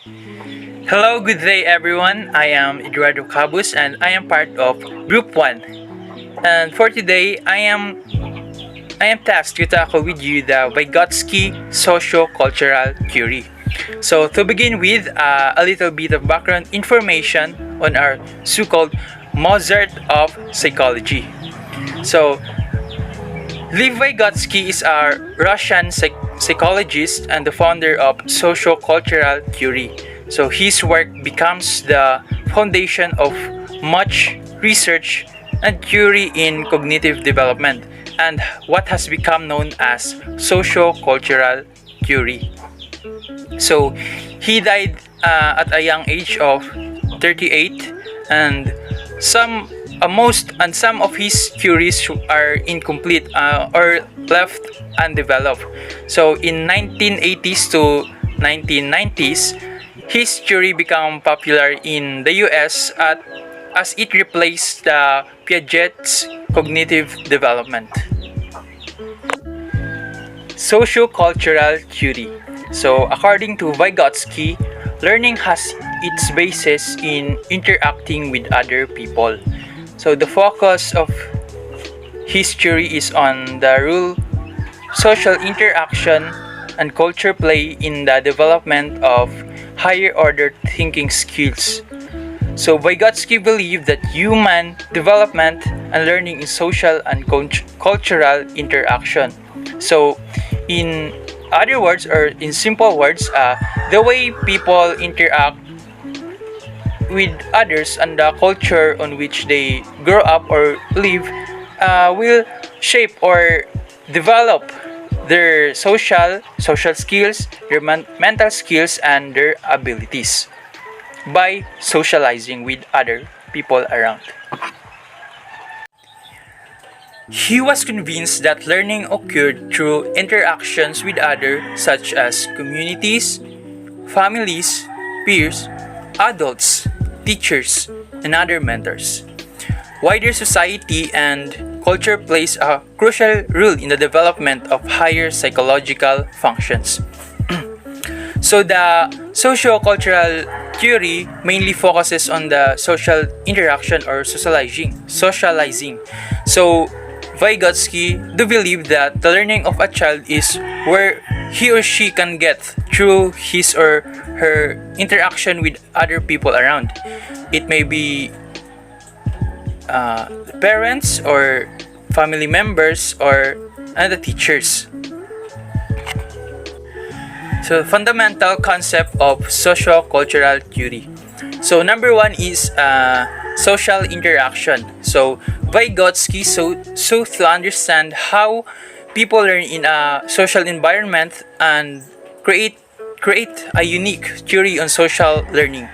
Hello, good day everyone. I am Eduardo Cabus and I am part of Group 1. And for today, I am tasked to tackle with you the Vygotsky Sociocultural theory. So to begin with, a little bit of background information on our so-called Mozart of psychology. So Lev Vygotsky is a Russian psychologist and the founder of sociocultural theory. So his work becomes the foundation of much research and theory in cognitive development and what has become known as sociocultural theory. So he died at a young age of 38 and some of his theories are incomplete or left undeveloped. So in 1980s to 1990s, his theory became popular in the US as it replaced the Piaget's cognitive development. Sociocultural theory. So, according to Vygotsky, learning has its basis in interacting with other people. So, the focus of his theory is on the role social interaction and culture play in the development of higher order thinking skills. So, Vygotsky believed that human development and learning is social and cultural interaction. So, in other words, or in simple words, the way people interact with others and the culture on which they grow up or live will shape or develop their social skills, their mental skills, and their abilities by socializing with other people around. He was convinced that learning occurred through interactions with others such as communities, families, peers, adults, teachers, and other mentors. Wider society and culture plays a crucial role in the development of higher psychological functions. So the sociocultural theory mainly focuses on the social interaction or socializing. So Vygotsky do believe that the learning of a child is where he or she can get through his or her interaction with other people around. It may be parents or family members or other teachers. So fundamental concept of sociocultural theory. So number one is social interaction. So Vygotsky so to understand how people learn in a social environment and create a unique theory on social learning.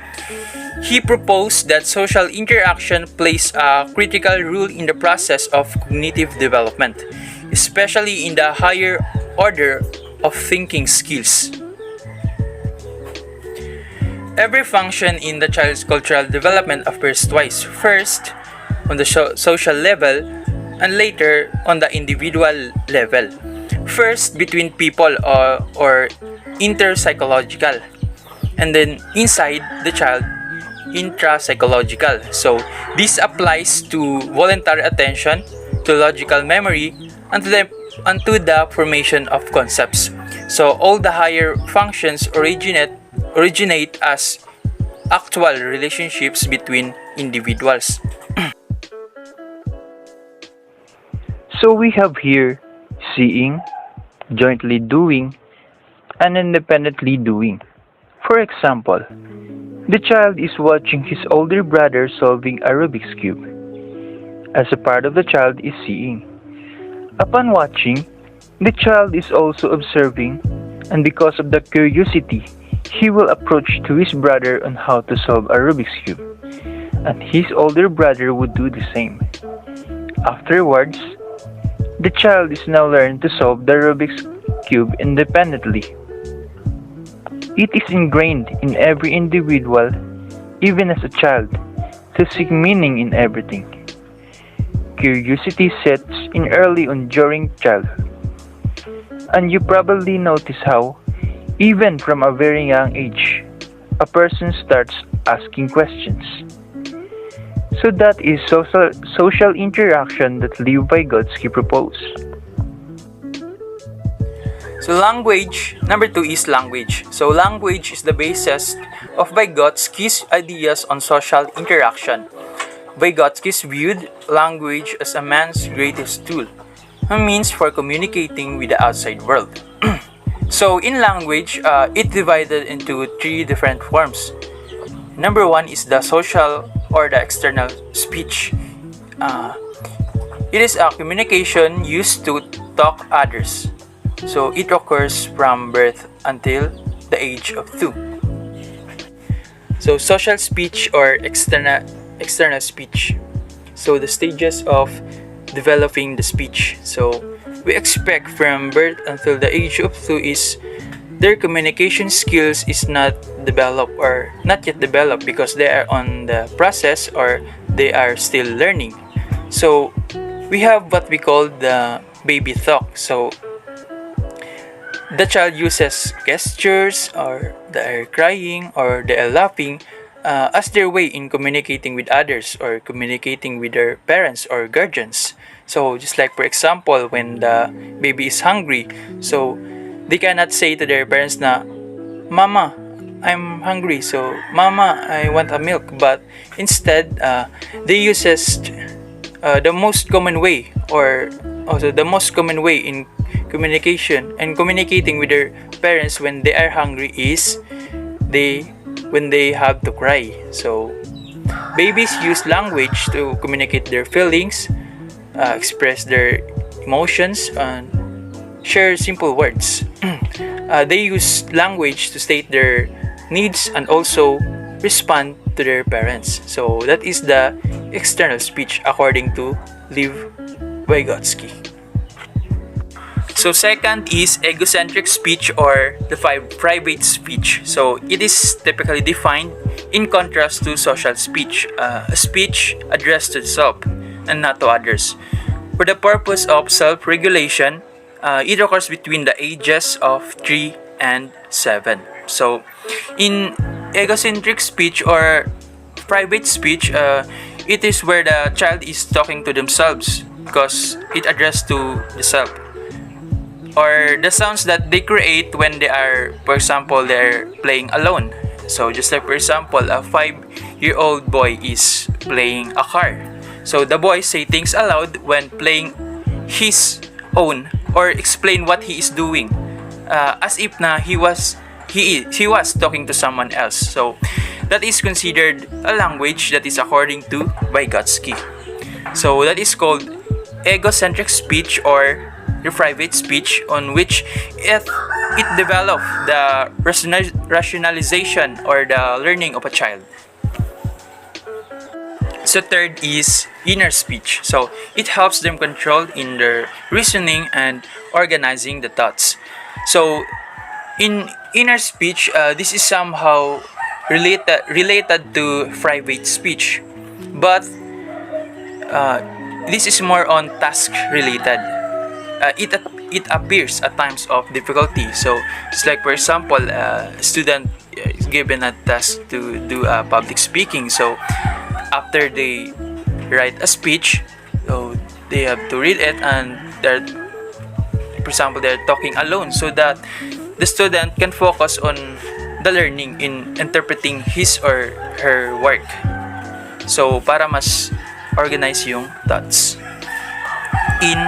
He proposed that social interaction plays a critical role in the process of cognitive development, especially in the higher order of thinking skills. Every function in the child's cultural development occurs twice. First, on the social level, and later on the individual level. First, between people or interpsychological, and then inside the child, intrapsychological. So, this applies to voluntary attention, to logical memory, and to the formation of concepts. So, all the higher functions originate as actual relationships between individuals. So we have here seeing, jointly doing, and independently doing. For example, the child is watching his older brother solving a Rubik's Cube. As a part of the child is seeing. Upon watching, the child is also observing, and because of the curiosity, he will approach to his brother on how to solve a Rubik's Cube, and his older brother would do the same. Afterwards, the child is now learned to solve the Rubik's Cube independently. It is ingrained in every individual, even as a child, to seek meaning in everything. Curiosity sets in early on during childhood. And you probably notice how, even from a very young age, a person starts asking questions. So that is social interaction that Vygotsky proposed. So language, number 2 is language. So language is the basis of Vygotsky's ideas on social interaction. Vygotsky viewed language as a man's greatest tool, a means for communicating with the outside world. So in language, it divided into 3 different forms. Number 1 is the social or the external speech. It is a communication used to talk others. So it occurs from birth until the age of 2. So social speech or external speech. So the stages of developing the speech. So we expect from birth until the age of 2 is their communication skills is not developed or not yet developed because they are on the process or they are still learning. So we have what we call the baby talk. So the child uses gestures or they are crying or they are laughing as their way in communicating with others or communicating with their parents or guardians. So just like for example, when the baby is hungry, so they cannot say to their parents na, "Mama, I'm hungry, so Mama, I want a milk." But instead, they uses the most common way or also the most common way in communication and communicating with their parents when they are hungry is when they have to cry. So babies use language to communicate their feelings, express their emotions, and share simple words. They use language to state their needs and also respond to their parents. So that is the external speech according to Vygotsky. So second is egocentric speech or the private speech. So it is typically defined in contrast to social speech, a speech addressed to self and not to others. For the purpose of self-regulation, it occurs between the ages of 3 and 7. So in egocentric speech or private speech, it is where the child is talking to themselves because it addressed to the self. Or the sounds that they create when they are, for example, they're playing alone. So just like for example, a 5-year-old boy is playing a car. So the boy say things aloud when playing his own or explain what he is doing, as if na he was talking to someone else. So that is considered a language that is according to Vygotsky. So that is called egocentric speech or the private speech, on which it developed the rationalization or the learning of a child. So third is inner speech. So it helps them control in their reasoning and organizing the thoughts. So in inner speech, this is somehow related to private speech, but this is more on task related. It appears at times of difficulty. So it's like for example, a student is given a task to do public speaking. So after they write a speech, so they have to read it, and for example, they're talking alone, so that the student can focus on the learning in interpreting his or her work. So para mas organize yung thoughts in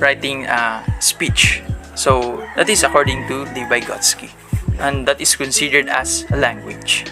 writing a speech. So that is according to Vygotsky, and that is considered as a language.